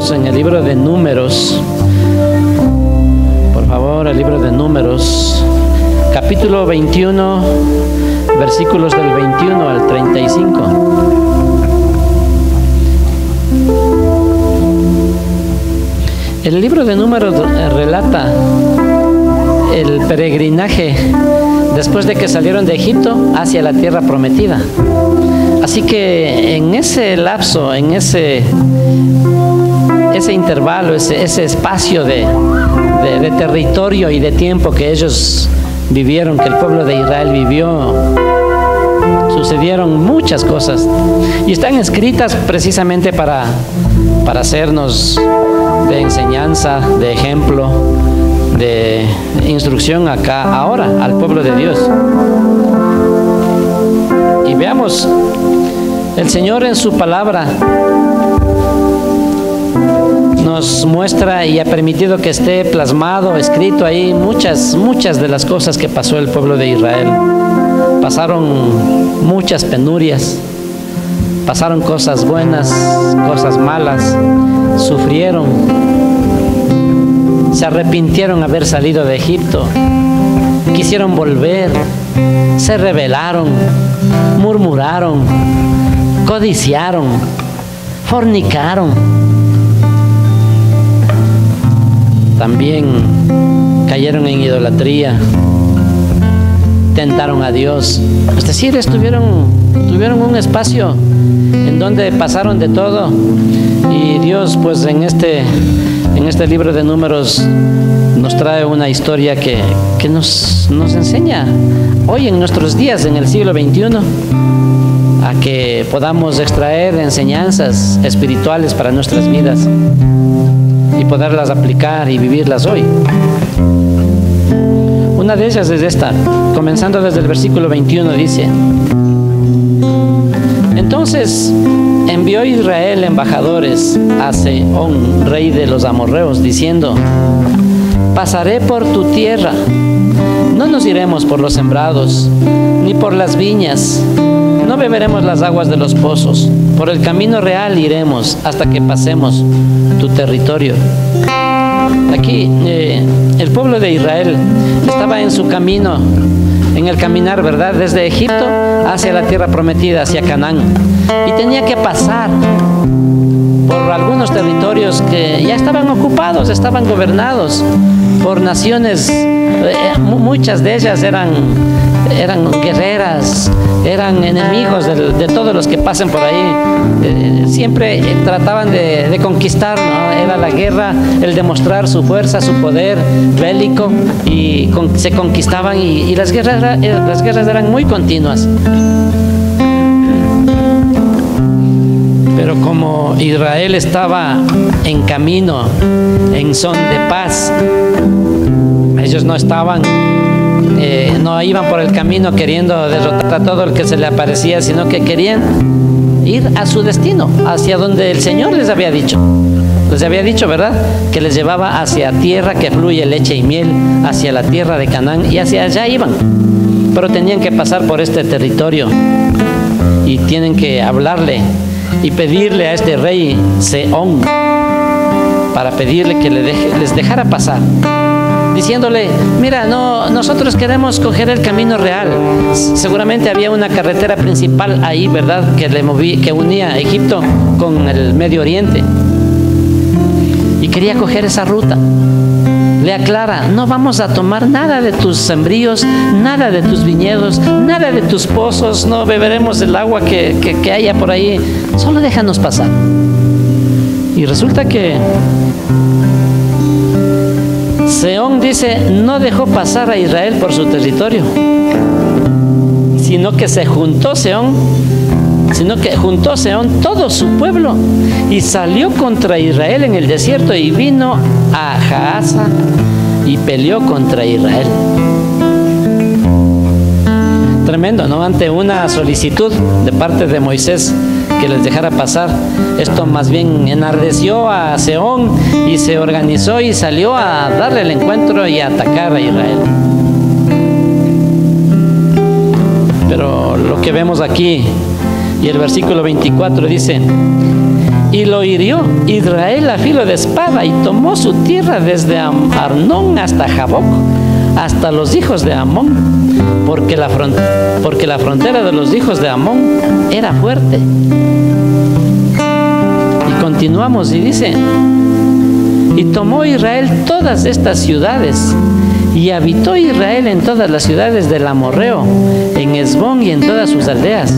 Dios en el libro de Números. Por favor, el libro de Números, capítulo 21, versículos del 21 al 35. El libro de Números relata el peregrinaje después de que salieron de Egipto hacia la tierra prometida. Así que en ese lapso, en ese intervalo, ese espacio de territorio y de tiempo que ellos vivieron, que el pueblo de Israel vivió, sucedieron muchas cosas y están escritas precisamente para hacernos de enseñanza, de ejemplo, de instrucción acá, ahora, al pueblo de Dios. Y veamos, el Señor en su palabra nos muestra y ha permitido que esté plasmado, escrito ahí muchas de las cosas que pasó el pueblo de Israel. Pasaron muchas penurias, pasaron cosas buenas, cosas malas, sufrieron, se arrepintieron de haber salido de Egipto, quisieron volver, se rebelaron, murmuraron, codiciaron, fornicaron. También cayeron en idolatría, tentaron a Dios. Es decir, tuvieron un espacio en donde pasaron de todo. Y Dios, pues en este libro de Números nos trae una historia que nos enseña hoy en nuestros días, en el siglo XXI, a que podamos extraer enseñanzas espirituales para nuestras vidas y poderlas aplicar y vivirlas hoy. Una de ellas es esta, comenzando desde el versículo 21, dice: Entonces envió Israel embajadores a Sehón, rey de los amorreos, diciendo: Pasaré por tu tierra, no nos iremos por los sembrados, ni por las viñas, no beberemos las aguas de los pozos, por el camino real iremos hasta que pasemos tu territorio. Aquí el pueblo de Israel estaba en su camino, en el caminar, ¿verdad?, desde Egipto hacia la tierra prometida, hacia Canaán, y tenía que pasar por algunos territorios que ya estaban ocupados, estaban gobernados por naciones. Muchas de ellas eran guerreras, eran enemigos de todos los que pasen por ahí. Siempre trataban de conquistar, ¿no? Era la guerra, el demostrar su fuerza, su poder bélico, y se conquistaban, y las guerras eran muy continuas. Pero como Israel estaba en camino, en son de paz, ellos no estaban, no iban por el camino queriendo derrotar a todo el que se le aparecía, sino que querían ir a su destino, hacia donde el Señor les había dicho. Les había dicho, ¿verdad?, que les llevaba hacia tierra que fluye leche y miel, hacia la tierra de Canaán, y hacia allá iban. Pero tenían que pasar por este territorio y tienen que hablarle y pedirle a este rey Sehón, para pedirle que les dejara pasar, diciéndole: mira, nosotros queremos coger el camino real. Seguramente había una carretera principal ahí, ¿verdad?, que unía Egipto con el Medio Oriente, y quería coger esa ruta. Le aclara: no vamos a tomar nada de tus sembríos, nada de tus viñedos, nada de tus pozos, no beberemos el agua que haya por ahí, solo déjanos pasar. Y resulta que Sehón, dice, no dejó pasar a Israel por su territorio, sino que juntó Sehón todo su pueblo y salió contra Israel en el desierto, y vino a Jaasa y peleó contra Israel. Tremendo, ¿no? Ante una solicitud de parte de Moisés que les dejara pasar, esto más bien enardeció a Sehón, y se organizó y salió a darle el encuentro y a atacar a Israel. Pero lo que vemos aquí, y el versículo 24 dice: y lo hirió Israel a filo de espada y tomó su tierra desde Arnón hasta Jaboc, hasta los hijos de Amón, porque la frontera de los hijos de Amón era fuerte. Y continuamos y dice: y tomó Israel todas estas ciudades, y habitó Israel en todas las ciudades del amorreo, en Hesbón y en todas sus aldeas,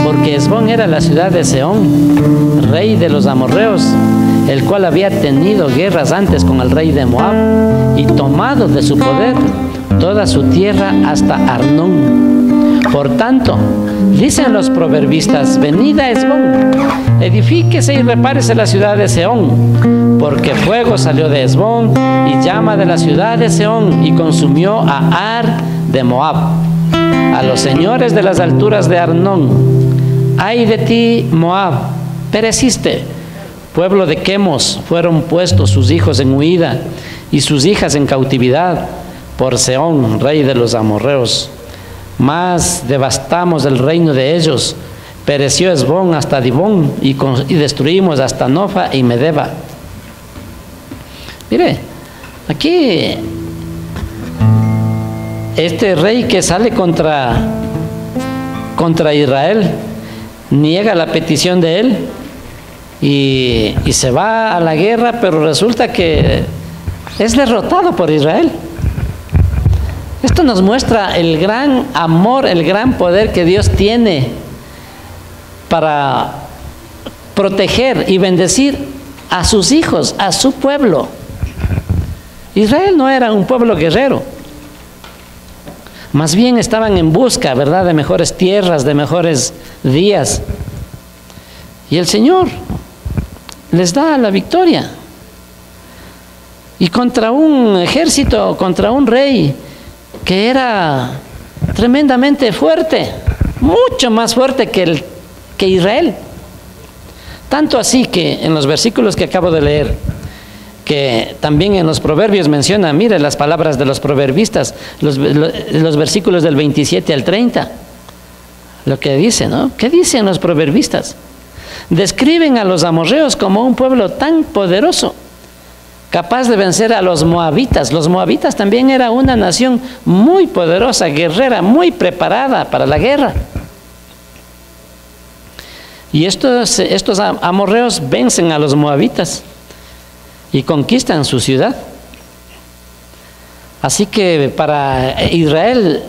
porque Hesbón era la ciudad de Sehón, rey de los amorreos, el cual había tenido guerras antes con el rey de Moab, y tomado de su poder toda su tierra hasta Arnón. Por tanto, dicen los proverbistas: venid a Hesbón, edifíquese y repárese la ciudad de Sehón, porque fuego salió de Hesbón y llama de la ciudad de Sehón, y consumió a Ar de Moab, a los señores de las alturas de Arnón. Ay de ti, Moab, pereciste. Pueblo de Quemos, fueron puestos sus hijos en huida y sus hijas en cautividad por Sehón, rey de los amorreos. Mas devastamos el reino de ellos. Pereció Hesbón hasta Dibón, y destruimos hasta Nofa y Medeba. Mire, aquí este rey que sale contra Israel niega la petición de él y se va a la guerra, pero resulta que es derrotado por Israel. Esto nos muestra el gran amor, el gran poder que Dios tiene para proteger y bendecir a sus hijos, a su pueblo. Israel no era un pueblo guerrero, más bien estaban en busca, ¿verdad?, de mejores tierras, de mejores días. Y el Señor les da la victoria. Y contra un ejército, contra un rey que era tremendamente fuerte, mucho más fuerte que Israel. Tanto así que en los versículos que acabo de leer, que también en los proverbios menciona, mire las palabras de los proverbistas, los versículos del 27 al 30, lo que dice, ¿no? ¿Qué dicen los proverbistas? Describen a los amorreos como un pueblo tan poderoso, capaz de vencer a los moabitas. Los moabitas también era una nación muy poderosa, guerrera, muy preparada para la guerra. Y estos amorreos vencen a los moabitas y conquistan su ciudad. Así que para Israel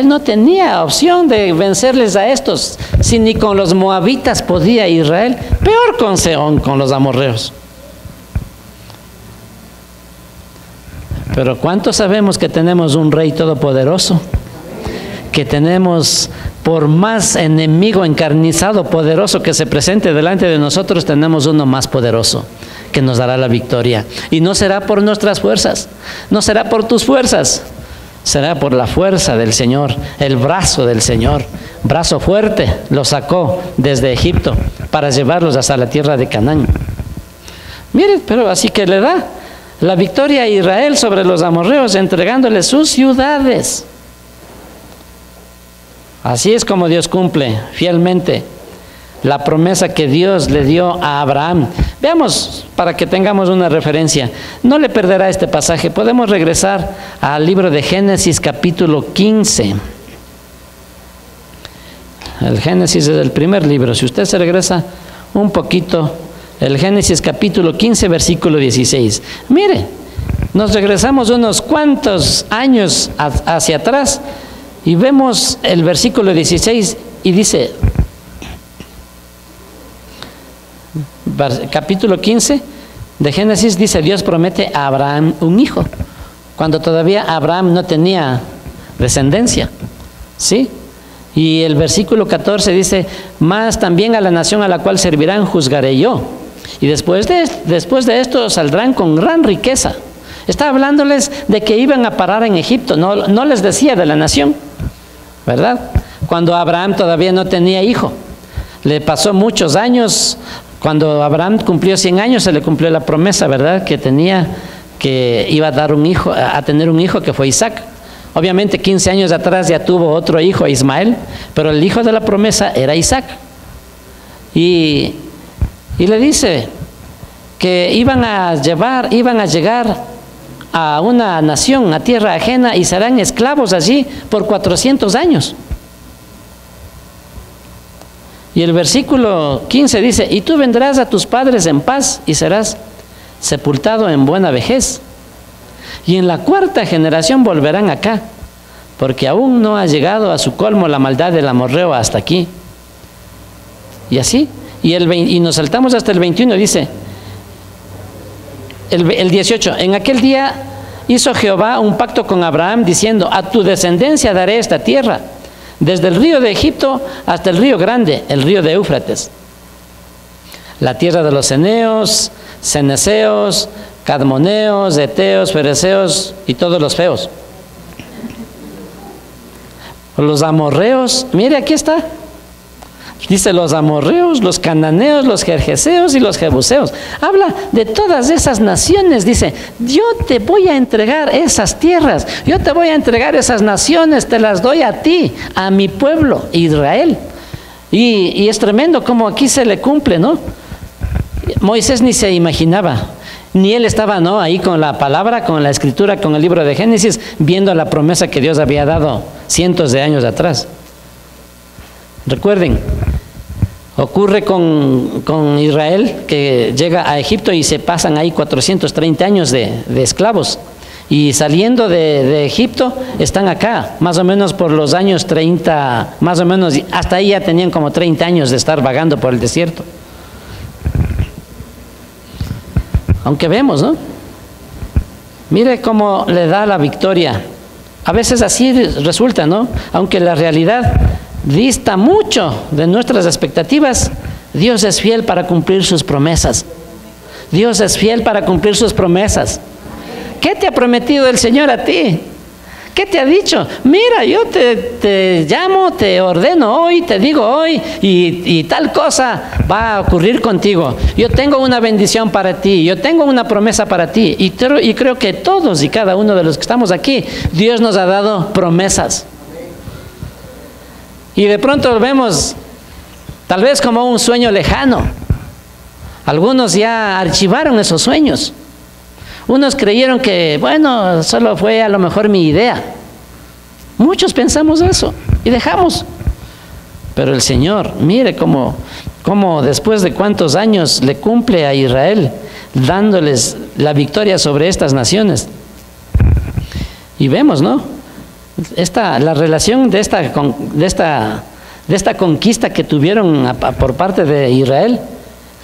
no tenía opción de vencerles a estos. Si ni con los moabitas podía Israel, peor con Sehón, con los amorreos. Pero ¿cuántos sabemos que tenemos un rey todopoderoso? Que tenemos, por más enemigo encarnizado, poderoso que se presente delante de nosotros, tenemos uno más poderoso que nos dará la victoria. Y no será por nuestras fuerzas, no será por tus fuerzas, será por la fuerza del Señor, el brazo del Señor. Brazo fuerte los sacó desde Egipto para llevarlos hasta la tierra de Canaán. Miren, pero así que le da la victoria a Israel sobre los amorreos, entregándoles sus ciudades. Así es como Dios cumple fielmente la promesa que Dios le dio a Abraham. Veamos, para que tengamos una referencia. No le perderá este pasaje. Podemos regresar al libro de Génesis capítulo 15. El Génesis es el primer libro. Si usted se regresa un poquito, el Génesis capítulo 15, versículo 16. Mire, nos regresamos unos cuantos años hacia atrás y vemos el versículo 16 y dice, capítulo 15 de Génesis, dice: Dios promete a Abraham un hijo, cuando todavía Abraham no tenía descendencia, ¿sí? Y el versículo 14 dice: mas también a la nación a la cual servirán juzgaré yo, y después de esto saldrán con gran riqueza. Está hablándoles de que iban a parar en Egipto, no les decía de la nación, ¿verdad? Cuando Abraham todavía no tenía hijo. Le pasó muchos años. Cuando Abraham cumplió 100 años, se le cumplió la promesa, ¿verdad? Que iba a dar un hijo, a tener un hijo, que fue Isaac. Obviamente 15 años atrás ya tuvo otro hijo, Ismael, pero el hijo de la promesa era Isaac. Y Y le dice que iban a llegar a una nación, a tierra ajena, y serán esclavos allí por 400 años. Y el versículo 15 dice, y tú vendrás a tus padres en paz y serás sepultado en buena vejez. Y en la cuarta generación volverán acá, porque aún no ha llegado a su colmo la maldad del amorreo hasta aquí. Y así, y nos saltamos hasta el 21, dice, el 18, en aquel día hizo Jehová un pacto con Abraham diciendo, a tu descendencia daré esta tierra, desde el río de Egipto hasta el río grande, el río de Éufrates, la tierra de los eneos, ceneseos, cadmoneos, eteos, fereceos y todos los feos. Los amorreos, mire aquí está. Dice los amorreos, los cananeos, los gergeseos y los jebuseos. Habla de todas esas naciones. Dice, yo te voy a entregar esas tierras, yo te voy a entregar esas naciones, te las doy a ti, a mi pueblo, Israel. Y es tremendo como aquí se le cumple, ¿no? Moisés ni se imaginaba, ni él estaba, ¿no?, ahí con la palabra, con la escritura, con el libro de Génesis, viendo la promesa que Dios había dado cientos de años atrás. Recuerden, ocurre con Israel, que llega a Egipto y se pasan ahí 430 años de esclavos. Y saliendo de Egipto, están acá, más o menos por los años 30, más o menos, hasta ahí ya tenían como 30 años de estar vagando por el desierto. Aunque vemos, ¿no? Mire cómo le da la victoria. A veces así resulta, ¿no? Aunque la realidad dista mucho de nuestras expectativas, Dios es fiel para cumplir sus promesas. Dios es fiel para cumplir sus promesas. ¿Qué te ha prometido el Señor a ti? ¿Qué te ha dicho? Mira, yo te llamo, te ordeno hoy, te digo hoy, y tal cosa va a ocurrir contigo. Yo tengo una bendición para ti, yo tengo una promesa para ti. Y creo que todos y cada uno de los que estamos aquí, Dios nos ha dado promesas. Y de pronto lo vemos tal vez como un sueño lejano. Algunos ya archivaron esos sueños. Unos creyeron que, bueno, solo fue a lo mejor mi idea. Muchos pensamos eso y dejamos. Pero el Señor, mire cómo después de cuántos años le cumple a Israel, dándoles la victoria sobre estas naciones. Y vemos, ¿no?, la relación de esta conquista que tuvieron por parte de Israel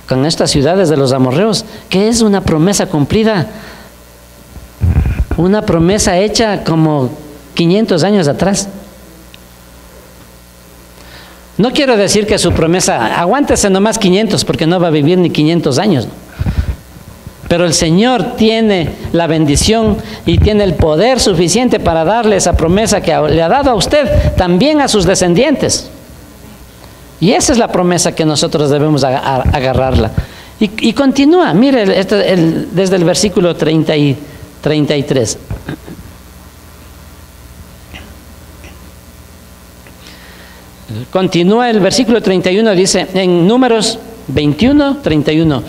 con estas ciudades de los amorreos, que es una promesa cumplida, una promesa hecha como 500 años atrás. No quiero decir que su promesa, aguántese nomás 500, porque no va a vivir ni 500 años. Pero el Señor tiene la bendición y tiene el poder suficiente para darle esa promesa que le ha dado a usted, también a sus descendientes. Y esa es la promesa que nosotros debemos agarrarla. Y continúa, mire, desde el versículo 30 y 33. Continúa el versículo 31, dice, en Números 21, 31.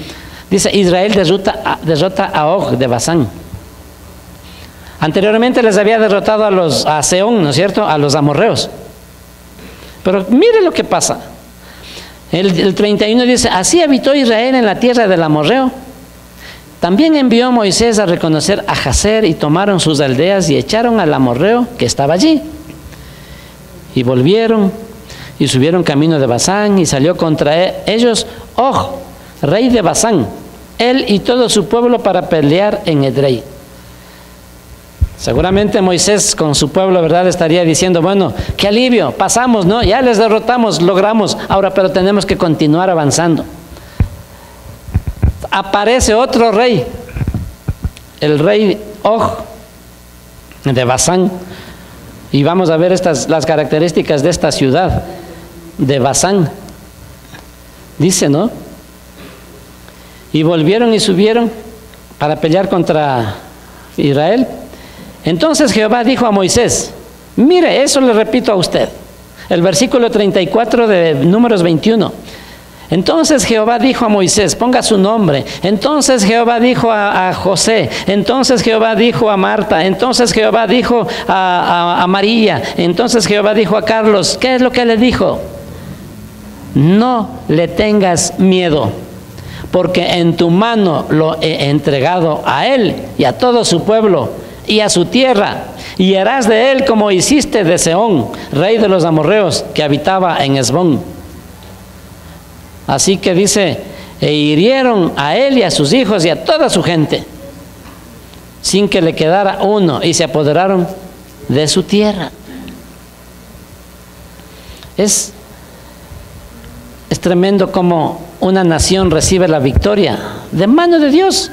Dice, Israel derrota a Og de Basán. Anteriormente les había derrotado a Sehón, ¿no es cierto?, a los amorreos. Pero mire lo que pasa. El 31 dice, así habitó Israel en la tierra del amorreo. También envió Moisés a reconocer a Jazer, y tomaron sus aldeas y echaron al amorreo que estaba allí. Y volvieron y subieron camino de Basán, y salió contra ellos Og, rey de Basán, él y todo su pueblo, para pelear en Edrei. Seguramente Moisés con su pueblo, ¿verdad?, estaría diciendo, bueno, qué alivio, pasamos, ¿no? Ya les derrotamos, logramos, ahora pero tenemos que continuar avanzando. Aparece otro rey, el rey Og de Basán, y vamos a ver las características de esta ciudad de Basán. Dice, ¿no? Y volvieron y subieron para pelear contra Israel. Entonces Jehová dijo a Moisés, mire, eso le repito a usted, el versículo 34 de Números 21. Entonces Jehová dijo a Moisés, ponga su nombre. Entonces Jehová dijo a José. Entonces Jehová dijo a Marta. Entonces Jehová dijo a María. Entonces Jehová dijo a Carlos. ¿Qué es lo que le dijo? No le tengas miedo, porque en tu mano lo he entregado a él y a todo su pueblo y a su tierra, y harás de él como hiciste de Sehón, rey de los amorreos, que habitaba en Hesbón. Así que dice, e hirieron a él y a sus hijos y a toda su gente, sin que le quedara uno, y se apoderaron de su tierra. Es tremendo como una nación recibe la victoria de mano de Dios.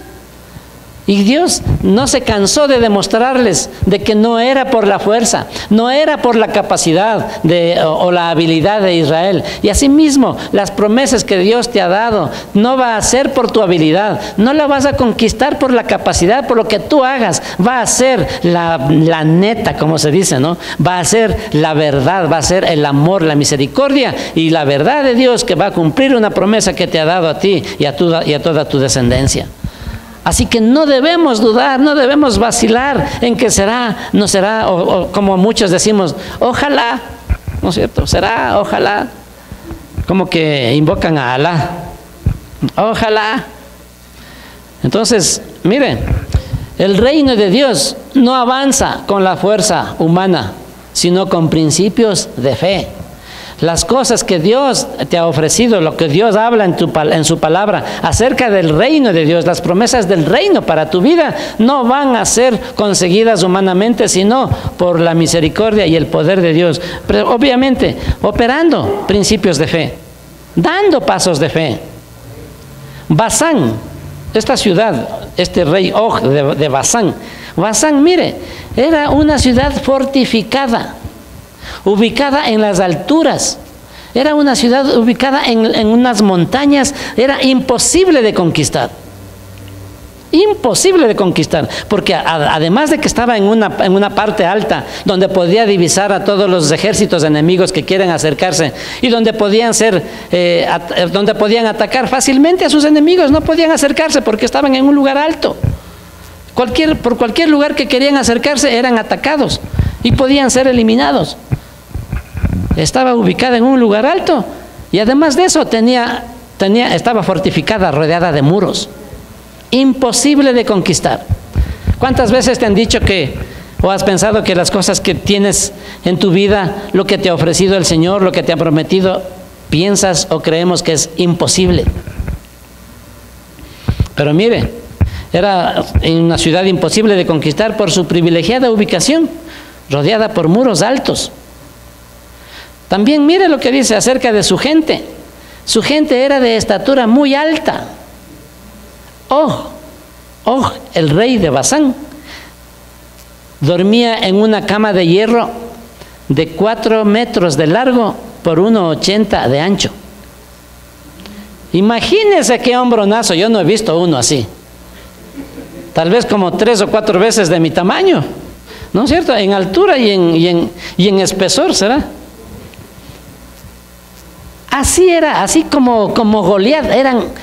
Y Dios no se cansó de demostrarles de que no era por la fuerza, no era por la capacidad o la habilidad de Israel. Y asimismo, las promesas que Dios te ha dado no va a ser por tu habilidad, no la vas a conquistar por la capacidad, por lo que tú hagas. Va a ser la neta, como se dice, ¿no? Va a ser la verdad, va a ser el amor, la misericordia y la verdad de Dios, que va a cumplir una promesa que te ha dado a ti y a toda tu descendencia. Así que no debemos dudar, no debemos vacilar en que será, no será, o como muchos decimos, ojalá, ¿no es cierto? Será, ojalá, como que invocan a Alá, ojalá. Entonces, miren, el reino de Dios no avanza con la fuerza humana, sino con principios de fe. Las cosas que Dios te ha ofrecido, lo que Dios habla en su palabra acerca del reino de Dios, las promesas del reino para tu vida, no van a ser conseguidas humanamente, sino por la misericordia y el poder de Dios. Pero obviamente, operando principios de fe, dando pasos de fe. Basán, esta ciudad, este rey Og de Basán. Basán, mire, era una ciudad fortificada, ubicada en las alturas. Era una ciudad ubicada en unas montañas. Era imposible de conquistar. Imposible de conquistar, porque además de que estaba en una parte alta, donde podía divisar a todos los ejércitos enemigos que quieren acercarse, y donde podían atacar fácilmente a sus enemigos. No podían acercarse porque estaban en un lugar alto. Por cualquier lugar que querían acercarse eran atacados y podían ser eliminados. Estaba ubicada en un lugar alto, y además de eso estaba fortificada, rodeada de muros. Imposible de conquistar. ¿Cuántas veces te han dicho o has pensado que las cosas que tienes en tu vida, lo que te ha ofrecido el Señor, lo que te ha prometido, piensas o creemos que es imposible? Pero mire, era en una ciudad imposible de conquistar por su privilegiada ubicación, rodeada por muros altos. También mire lo que dice acerca de su gente. Su gente era de estatura muy alta. Og, el rey de Basán, dormía en una cama de hierro de 4 metros de largo por 1,80 de ancho. Imagínense qué hombronazo. Yo no he visto uno así. Tal vez como 3 o 4 veces de mi tamaño, ¿no es cierto? En altura y en espesor, ¿será? Así era, así como Goliat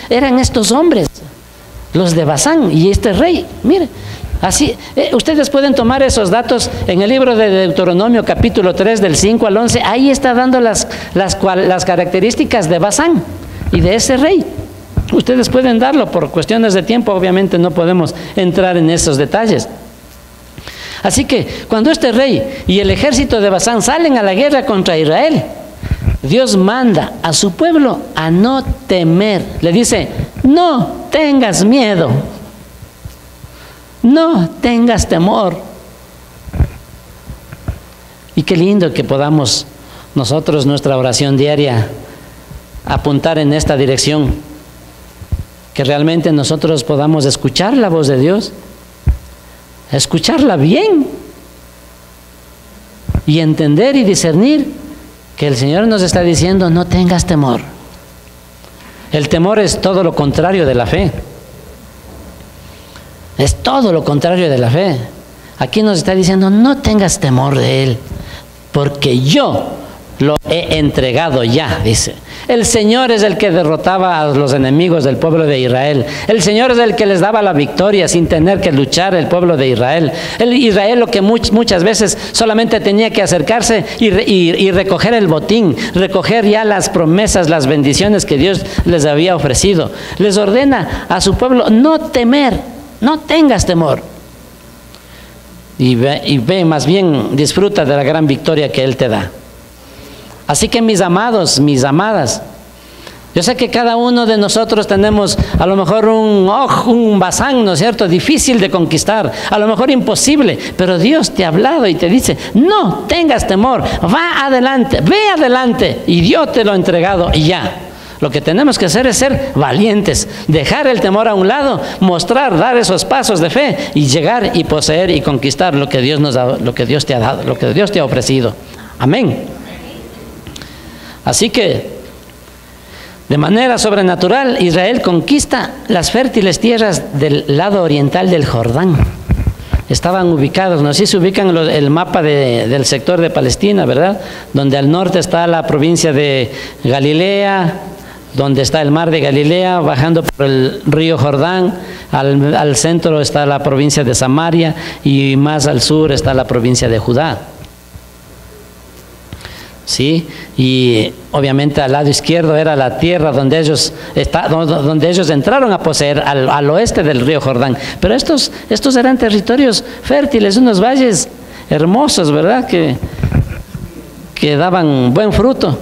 eran estos hombres, los de Basán y este rey. Mire, así, ustedes pueden tomar esos datos en el libro de Deuteronomio capítulo 3 del 5 al 11. Ahí está dando las características de Basán y de ese rey. Ustedes pueden darlo, por cuestiones de tiempo obviamente no podemos entrar en esos detalles. Así que cuando este rey y el ejército de Basán salen a la guerra contra Israel, Dios manda a su pueblo a no temer. Le dice, no tengas miedo, no tengas temor. Y qué lindo que podamos nosotros, nuestra oración diaria, apuntar en esta dirección, que realmente nosotros podamos escuchar la voz de Dios, escucharla bien y entender y discernir que el Señor nos está diciendo, no tengas temor. El temor es todo lo contrario de la fe. Es todo lo contrario de la fe. Aquí nos está diciendo, no tengas temor de Él, porque yo lo he entregado ya, dice. El Señor es el que derrotaba a los enemigos del pueblo de Israel. El Señor es el que les daba la victoria sin tener que luchar el pueblo de Israel. El Israel lo que muchas veces solamente tenía que acercarse y recoger el botín, recoger ya las promesas, las bendiciones que Dios les había ofrecido. Les ordena a su pueblo no temer, no tengas temor. Y ve, más bien disfruta de la gran victoria que Él te da. Así que mis amados, mis amadas, yo sé que cada uno de nosotros tenemos a lo mejor un Basán, ¿no es cierto?, difícil de conquistar, a lo mejor imposible, pero Dios te ha hablado y te dice, no tengas temor, va adelante, ve adelante, y Dios te lo ha entregado y ya. Lo que tenemos que hacer es ser valientes, dejar el temor a un lado, mostrar, dar esos pasos de fe y llegar y poseer y conquistar lo que Dios nos da, lo que Dios te ha dado, lo que Dios te ha ofrecido. Amén. Así que, de manera sobrenatural, Israel conquista las fértiles tierras del lado oriental del Jordán. Estaban ubicados, ¿no? Así se ubican el mapa del sector de Palestina, ¿verdad? Donde al norte está la provincia de Galilea, donde está el mar de Galilea, bajando por el río Jordán, al centro está la provincia de Samaria y más al sur está la provincia de Judá. ¿Sí? Y obviamente al lado izquierdo era la tierra donde ellos entraron a poseer al oeste del río Jordán. Pero estos eran territorios fértiles, unos valles hermosos, ¿verdad? Que daban buen fruto.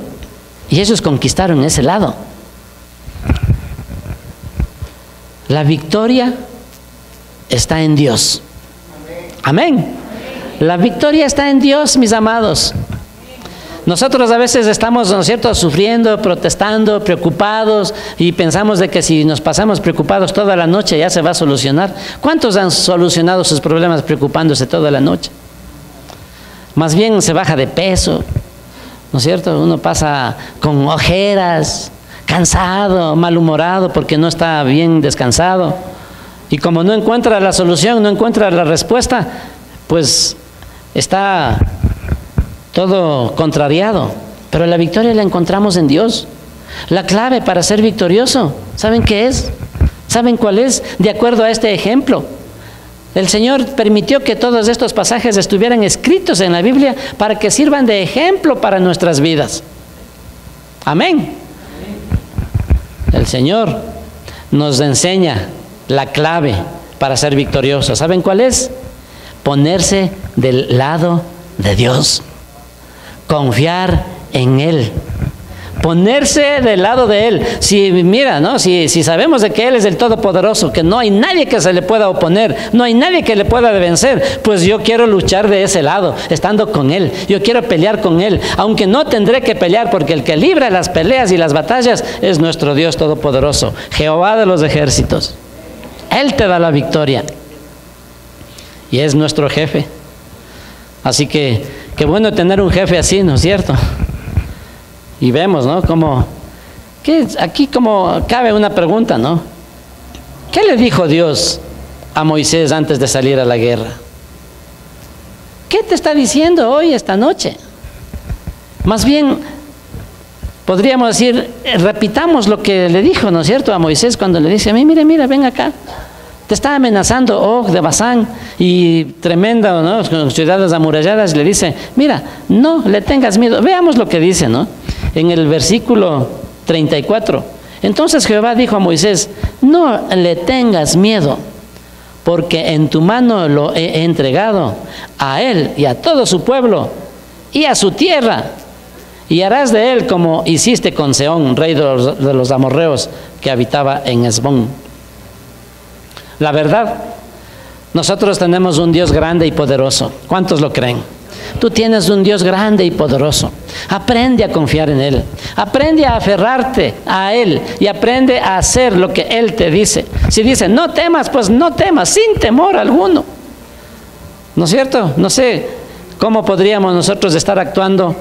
Y ellos conquistaron ese lado. La victoria está en Dios. Amén. La victoria está en Dios, mis amados. Nosotros a veces estamos, ¿no es cierto?, sufriendo, protestando, preocupados y pensamos de que si nos pasamos preocupados toda la noche ya se va a solucionar. ¿Cuántos han solucionado sus problemas preocupándose toda la noche? Más bien se baja de peso, ¿no es cierto? Uno pasa con ojeras, cansado, malhumorado porque no está bien descansado. Y como no encuentra la solución, no encuentra la respuesta, pues está todo contrariado. Pero la victoria la encontramos en Dios. La clave para ser victorioso, ¿saben qué es? ¿Saben cuál es? De acuerdo a este ejemplo, el Señor permitió que todos estos pasajes estuvieran escritos en la Biblia para que sirvan de ejemplo para nuestras vidas. Amén. El Señor nos enseña la clave para ser victoriosos. ¿Saben cuál es? Ponerse del lado de Dios. Confiar en Él. Ponerse del lado de Él. Si mira, ¿no? Si sabemos de que Él es el Todopoderoso, que no hay nadie que se le pueda oponer, no hay nadie que le pueda vencer, pues yo quiero luchar de ese lado, estando con Él. Yo quiero pelear con Él, aunque no tendré que pelear, porque el que libra las peleas y las batallas es nuestro Dios Todopoderoso, Jehová de los ejércitos. Él te da la victoria y es nuestro jefe. Así que qué bueno tener un jefe así, ¿no es cierto? Y vemos, ¿no? Aquí como cabe una pregunta, ¿no? ¿Qué le dijo Dios a Moisés antes de salir a la guerra? ¿Qué te está diciendo hoy, esta noche? Más bien, podríamos decir, repitamos lo que le dijo, ¿no es cierto?, a Moisés cuando le dice, a mí, mira, ven acá. Te está amenazando Og de Basán y tremenda, ¿no?, con ciudades amuralladas. Le dice, mira, no le tengas miedo. Veamos lo que dice, ¿no? En el versículo 34. Entonces Jehová dijo a Moisés, no le tengas miedo, porque en tu mano lo he entregado a él y a todo su pueblo y a su tierra. Y harás de él como hiciste con Sehón, rey de los amorreos, que habitaba en Hesbón. La verdad, nosotros tenemos un Dios grande y poderoso. ¿Cuántos lo creen? Tú tienes un Dios grande y poderoso. Aprende a confiar en Él. Aprende a aferrarte a Él y aprende a hacer lo que Él te dice. Si dice, no temas, pues no temas, sin temor alguno. ¿No es cierto? No sé cómo podríamos nosotros estar actuando,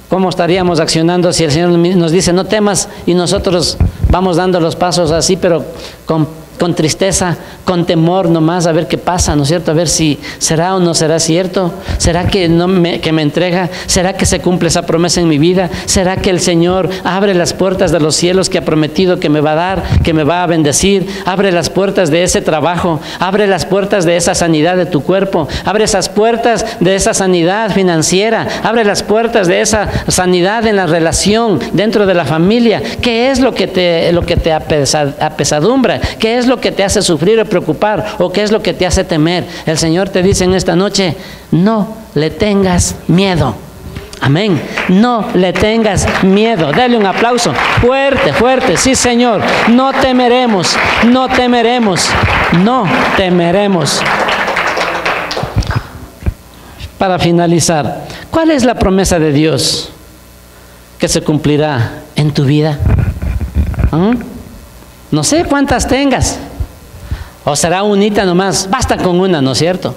cómo estaríamos accionando si el Señor nos dice, no temas, y nosotros vamos dando los pasos así, pero con con tristeza, con temor nomás, a ver qué pasa, ¿no es cierto? A ver si será o no será cierto. ¿Será que me entrega? ¿Será que se cumple esa promesa en mi vida? ¿Será que el Señor abre las puertas de los cielos que ha prometido que me va a dar, que me va a bendecir? Abre las puertas de ese trabajo, abre las puertas de esa sanidad de tu cuerpo, abre esas puertas de esa sanidad financiera, abre las puertas de esa sanidad en la relación, dentro de la familia. ¿Qué es lo que te apesadumbra? ¿Qué es lo que te hace sufrir o preocupar? ¿O qué es lo que te hace temer? El Señor te dice en esta noche, no le tengas miedo. Amén. No le tengas miedo. Dale un aplauso fuerte, fuerte. Sí, Señor. No temeremos, no temeremos, no temeremos. Para finalizar, ¿cuál es la promesa de Dios que se cumplirá en tu vida? No sé cuántas tengas, o será unita nomás. Basta con una, ¿no es cierto?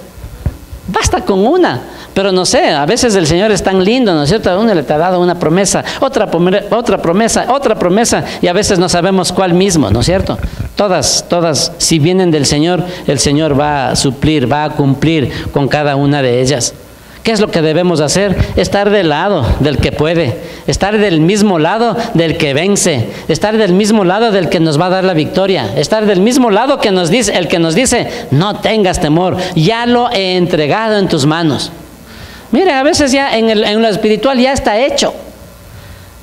Basta con una. Pero no sé, a veces el Señor es tan lindo, ¿no es cierto? A uno le te ha dado una promesa, otra promesa, otra promesa, y a veces no sabemos cuál mismo, ¿no es cierto? Todas, si vienen del Señor, el Señor va a suplir, va a cumplir con cada una de ellas. ¿Qué es lo que debemos hacer? Estar del lado del que puede, estar del mismo lado del que vence, estar del mismo lado del que nos va a dar la victoria, estar del mismo lado que nos dice, el que nos dice, no tengas temor, ya lo he entregado en tus manos. Mire, a veces ya en lo espiritual ya está hecho,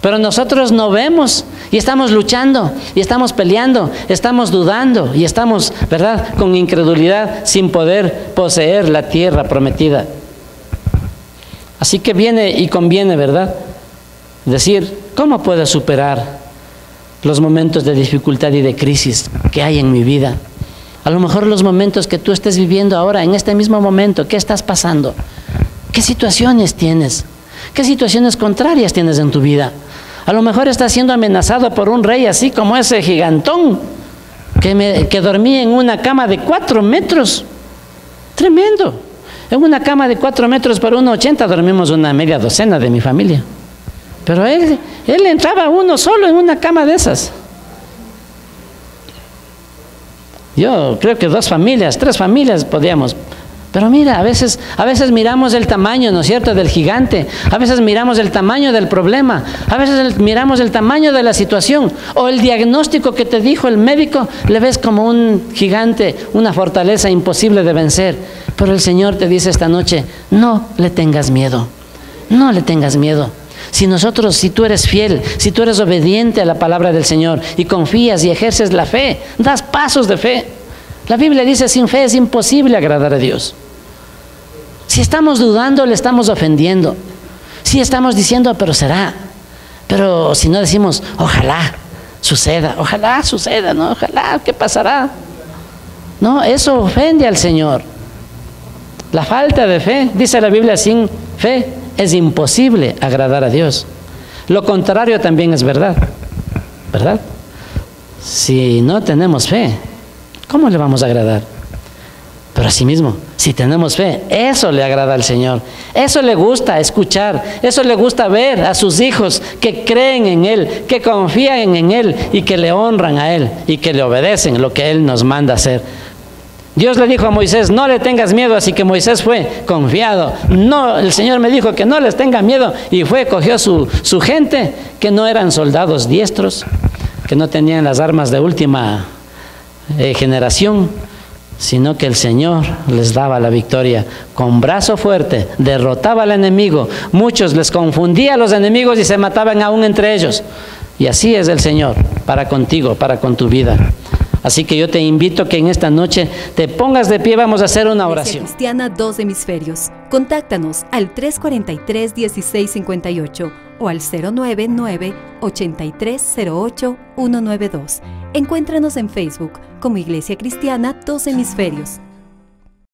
pero nosotros no vemos y estamos luchando y estamos peleando, estamos dudando y estamos, ¿verdad?, con incredulidad, sin poder poseer la tierra prometida. Así que viene y conviene, ¿verdad?, decir, ¿cómo puedo superar los momentos de dificultad y de crisis que hay en mi vida? A lo mejor los momentos que tú estés viviendo ahora, en este mismo momento, ¿qué estás pasando? ¿Qué situaciones tienes? ¿Qué situaciones contrarias tienes en tu vida? A lo mejor estás siendo amenazado por un rey así como ese gigantón que dormía en una cama de 4 metros. Tremendo. En una cama de 4 metros por 1,80 dormimos una media docena de mi familia. Pero él entraba uno solo en una cama de esas. Yo creo que 2 familias, 3 familias podíamos. Pero mira, a veces miramos el tamaño, ¿no es cierto?, del gigante. A veces miramos el tamaño del problema. A veces miramos el tamaño de la situación. O el diagnóstico que te dijo el médico, le ves como un gigante, una fortaleza imposible de vencer. Pero el Señor te dice esta noche, no le tengas miedo. No le tengas miedo. Si tú eres fiel, si tú eres obediente a la palabra del Señor y confías y ejerces la fe, das pasos de fe. La Biblia dice, sin fe es imposible agradar a Dios. Si estamos dudando, le estamos ofendiendo. Si estamos diciendo, pero será. Pero si no decimos, ojalá suceda, ¿no? Ojalá, ¿qué pasará? No, eso ofende al Señor. La falta de fe, dice la Biblia, sin fe es imposible agradar a Dios. Lo contrario también es verdad, ¿verdad? Si no tenemos fe, ¿cómo le vamos a agradar? Pero asimismo, si tenemos fe, eso le agrada al Señor. Eso le gusta escuchar, eso le gusta ver a sus hijos que creen en Él, que confían en Él y que le honran a Él y que le obedecen lo que Él nos manda hacer. Dios le dijo a Moisés, no le tengas miedo, así que Moisés fue confiado. No, el Señor me dijo que no les tenga miedo y cogió su gente, que no eran soldados diestros, que no tenían las armas de última generación, sino que el Señor les daba la victoria. Con brazo fuerte derrotaba al enemigo. Muchos les confundía a los enemigos y se mataban aún entre ellos. Y así es el Señor para contigo, para con tu vida. Así que yo te invito que en esta noche te pongas de pie, vamos a hacer una oración. Cristiana Dos Hemisferios. Contáctanos al 343-1658 o al 099-8308-192. Encuéntranos en Facebook como Iglesia Cristiana Dos Hemisferios.